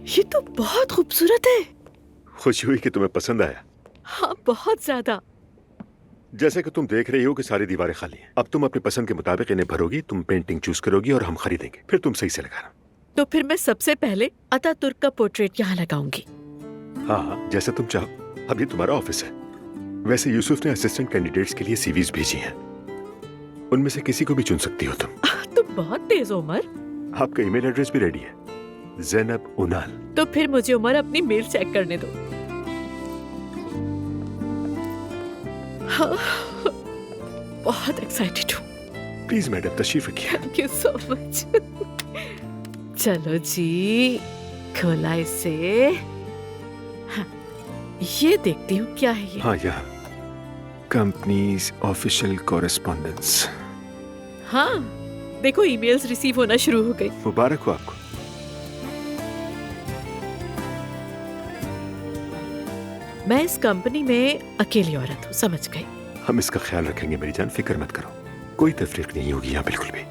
ये तो बहुत खूबसूरत है। खुशी हुई कि तुम्हें पसंद आया। हाँ, बहुत ज्यादा। जैसे कि तुम देख रही हो कि सारी दीवारें खाली हैं। अब तुम अपनी पसंद के मुताबिक इन्हें भरोगी, तुम पेंटिंग चूज करोगी और हम खरीदेंगे। फिर तुम सही से लगाना। तो फिर मैं सबसे पहले अतातुर्क का पोर्ट्रेट यहाँ लगाऊंगी। हाँ, जैसा तुम चाहो। अब ये तुम्हारा ऑफिस है। वैसे यूसुफ ने असिस्टेंट कैंडिडेट्स के लिए सीवीज भेजी हैं। उनमें से किसी को भी चुन सकती हो तुम। तुम बहुत तेज हो उमर। आपका ईमेल एड्रेस भी रेडी है, ज़ैनब उनाल। तो फिर मुझे उमर अपनी मेल चेक करने दो। हाँ, बहुत एक्साइटेड हूँ। प्लीज मैडम, तशरीफ रखिए। Thank you so much. चलो जी, खोला इसे। हाँ, ये देखती हूँ क्या है ये। हाँ, यहाँ कंपनीज ऑफिशियल कॉरेस्पॉन्डेंस। हाँ, देखो ईमेल्स रिसीव होना शुरू हो गई। मुबारक हो आपको। मैं इस कंपनी में अकेली औरत हूँ, समझ गई। हम इसका ख्याल रखेंगे मेरी जान, फिक्र मत करो। कोई तफरीक नहीं होगी यहाँ बिल्कुल भी।